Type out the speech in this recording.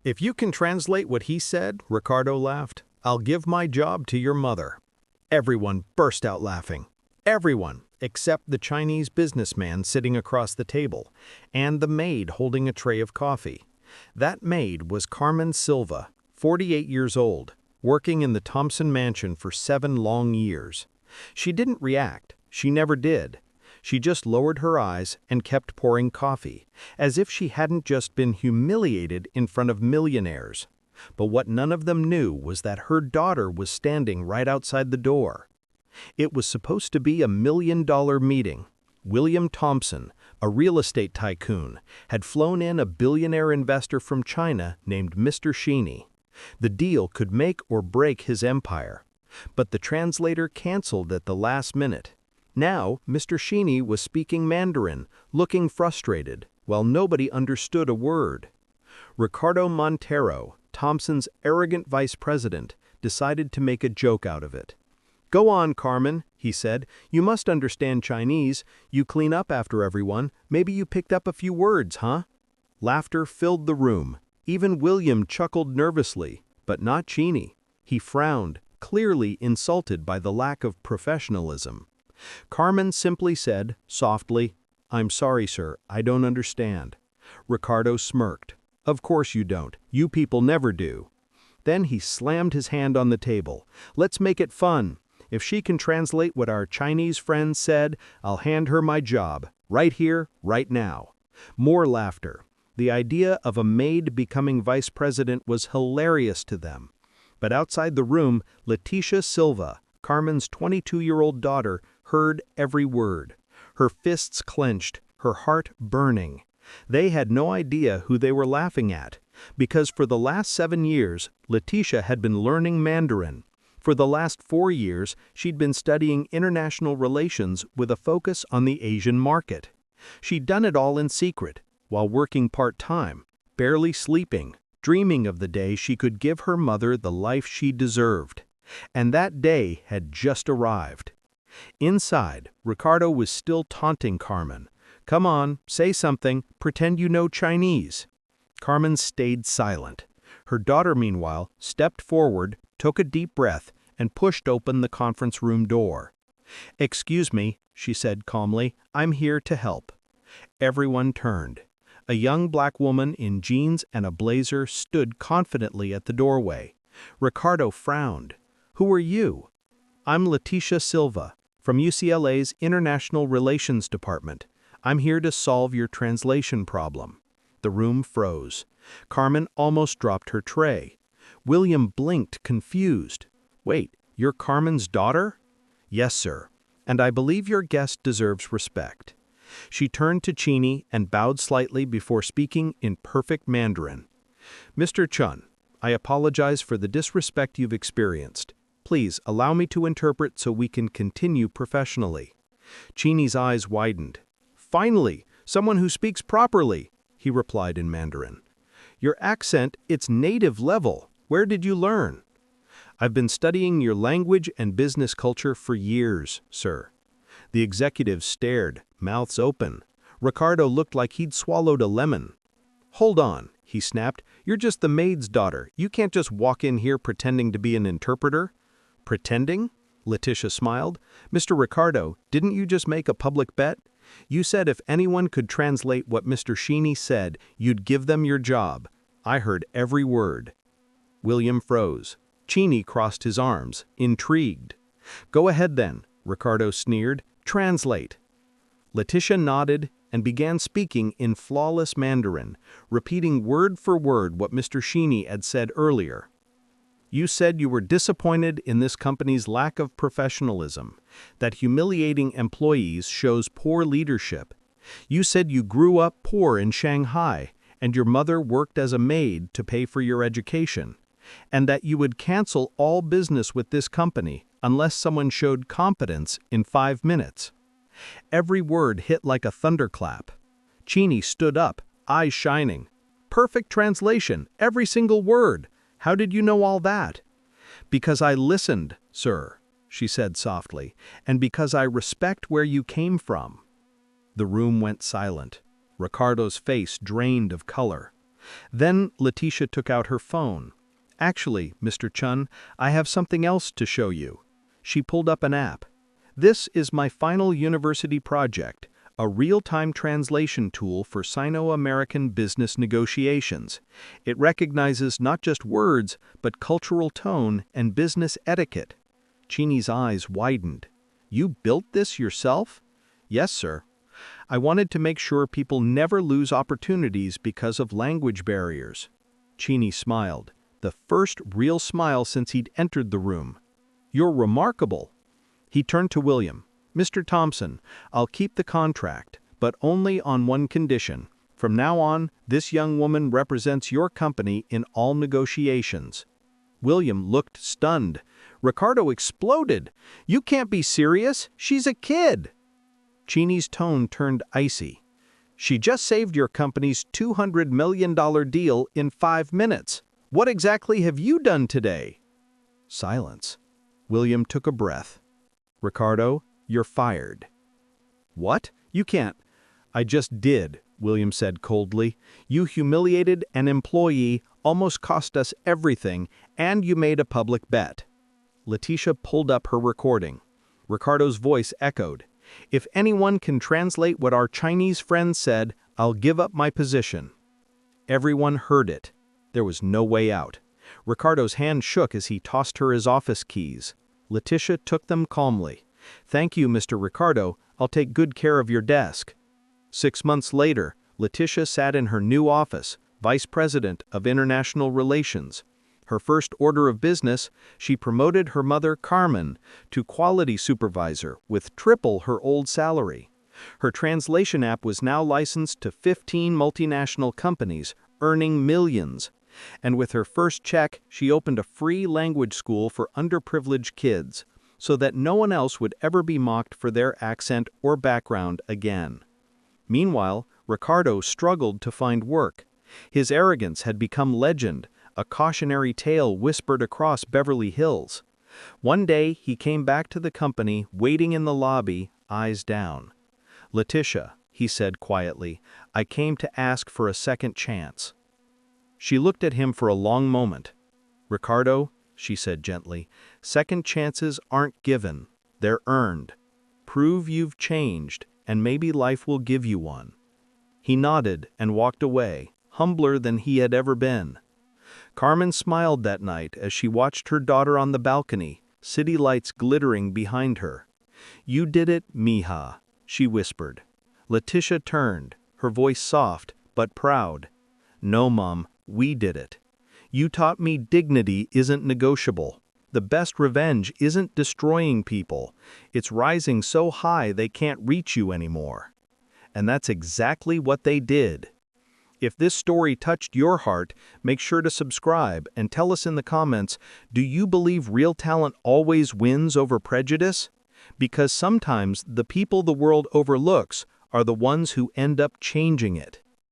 If you can translate what he said, Ricardo laughed, I'll give my job to your mother. Everyone burst out laughing. Everyone, except the Chinese businessman sitting across the table, and the maid holding a tray of coffee. That maid was Carmen Silva, 48 years old, working in the Thompson mansion for 7 long years. She didn't react. She never did. She just lowered her eyes and kept pouring coffee, as if she hadn't just been humiliated in front of millionaires. But what none of them knew was that her daughter was standing right outside the door. It was supposed to be a $1 million meeting. William Thompson, a real estate tycoon, had flown in a billionaire investor from China named Mr. Sheeny. The deal could make or break his empire. But the translator canceled at the last minute. Now, Mr. Sheeny was speaking Mandarin, looking frustrated, while nobody understood a word. Ricardo Montero, Thompson's arrogant vice president, decided to make a joke out of it. "Go on, Carmen," he said. "You must understand Chinese. You clean up after everyone. Maybe you picked up a few words, huh?" Laughter filled the room. Even William chuckled nervously, but not Sheeny. He frowned, clearly insulted by the lack of professionalism. Carmen simply said, softly, "I'm sorry, sir, I don't understand." Ricardo smirked. "Of course you don't. You people never do." Then he slammed his hand on the table. "Let's make it fun. If she can translate what our Chinese friend said, I'll hand her my job, right here, right now." More laughter. The idea of a maid becoming vice president was hilarious to them. But outside the room, Leticia Silva, Carmen's 22-year-old daughter, heard every word. Her fists clenched, her heart burning. They had no idea who they were laughing at, because for the last 7 years, Leticia had been learning Mandarin. For the last 4 years, she'd been studying international relations with a focus on the Asian market. She'd done it all in secret, while working part-time, barely sleeping, dreaming of the day she could give her mother the life she deserved. And that day had just arrived. Inside, Ricardo was still taunting Carmen. "Come on, say something, pretend you know Chinese." Carmen stayed silent. Her daughter, meanwhile, stepped forward, took a deep breath, and pushed open the conference room door. "Excuse me," she said calmly, "I'm here to help." Everyone turned. A young black woman in jeans and a blazer stood confidently at the doorway. Ricardo frowned. "Who are you?" "I'm Leticia Silva, from UCLA's International Relations Department. I'm here to solve your translation problem." The room froze. Carmen almost dropped her tray. William blinked, confused. "Wait, you're Carmen's daughter?" "Yes, sir. And I believe your guest deserves respect." She turned to Sheeny and bowed slightly before speaking in perfect Mandarin. "Mr. Chun, I apologize for the disrespect you've experienced. Please allow me to interpret so we can continue professionally." Cheeny's eyes widened. "Finally, someone who speaks properly," he replied in Mandarin. "Your accent, it's native level. Where did you learn?" "I've been studying your language and business culture for years, sir." The executive stared, mouths open. Ricardo looked like he'd swallowed a lemon. "Hold on," he snapped. "You're just the maid's daughter. You can't just walk in here pretending to be an interpreter." "Pretending?" Leticia smiled. "Mr. Ricardo, didn't you just make a public bet? You said if anyone could translate what Mr. Sheeny said, you'd give them your job. I heard every word." William froze. Sheeny crossed his arms, intrigued. "Go ahead then," Ricardo sneered. "Translate." Leticia nodded and began speaking in flawless Mandarin, repeating word for word what Mr. Sheeny had said earlier. "You said you were disappointed in this company's lack of professionalism, that humiliating employees shows poor leadership. You said you grew up poor in Shanghai, and your mother worked as a maid to pay for your education, and that you would cancel all business with this company unless someone showed competence in 5 minutes. Every word hit like a thunderclap. Sheeny stood up, eyes shining. "Perfect translation, every single word. How did you know all that?" "Because I listened, sir," she said softly, "and because I respect where you came from." The room went silent. Ricardo's face drained of color. Then Letitia took out her phone. "Actually, Mr. Chun, I have something else to show you." She pulled up an app. "This is my final university project, a real-time translation tool for Sino-American business negotiations. It recognizes not just words, but cultural tone and business etiquette." Chini's eyes widened. "You built this yourself?" "Yes, sir. I wanted to make sure people never lose opportunities because of language barriers." Chini smiled, the first real smile since he'd entered the room. "You're remarkable." He turned to William. "Mr. Thompson, I'll keep the contract, but only on one condition. From now on, this young woman represents your company in all negotiations." William looked stunned. Ricardo exploded. "You can't be serious. She's a kid." Chini's tone turned icy. "She just saved your company's $200 million deal in 5 minutes. What exactly have you done today?" Silence. William took a breath. "Ricardo, you're fired." "What? You can't." "I just did," William said coldly. "You humiliated an employee, almost cost us everything, and you made a public bet." Letitia pulled up her recording. Ricardo's voice echoed. "If anyone can translate what our Chinese friend said, I'll give up my position." Everyone heard it. There was no way out. Ricardo's hand shook as he tossed her his office keys. Letitia took them calmly. "Thank you, Mr. Ricardo. I'll take good care of your desk." 6 months later, Letitia sat in her new office, Vice President of International Relations. Her first order of business, she promoted her mother Carmen to quality supervisor with triple her old salary. Her translation app was now licensed to 15 multinational companies, earning millions. And with her first check, she opened a free language school for underprivileged kids, so that no one else would ever be mocked for their accent or background again. Meanwhile, Ricardo struggled to find work. His arrogance had become legend, a cautionary tale whispered across Beverly Hills. One day, he came back to the company, waiting in the lobby, eyes down. "Letitia," he said quietly, "I came to ask for a second chance." She looked at him for a long moment. "Ricardo," she said gently, "second chances aren't given, they're earned. Prove you've changed, and maybe life will give you one." He nodded and walked away, humbler than he had ever been. Carmen smiled that night as she watched her daughter on the balcony, city lights glittering behind her. "You did it, mija," she whispered. Letitia turned, her voice soft but proud. "No, Mom, we did it. You taught me dignity isn't negotiable. The best revenge isn't destroying people. It's rising so high they can't reach you anymore." And that's exactly what they did. If this story touched your heart, make sure to subscribe and tell us in the comments, do you believe real talent always wins over prejudice? Because sometimes the people the world overlooks are the ones who end up changing it.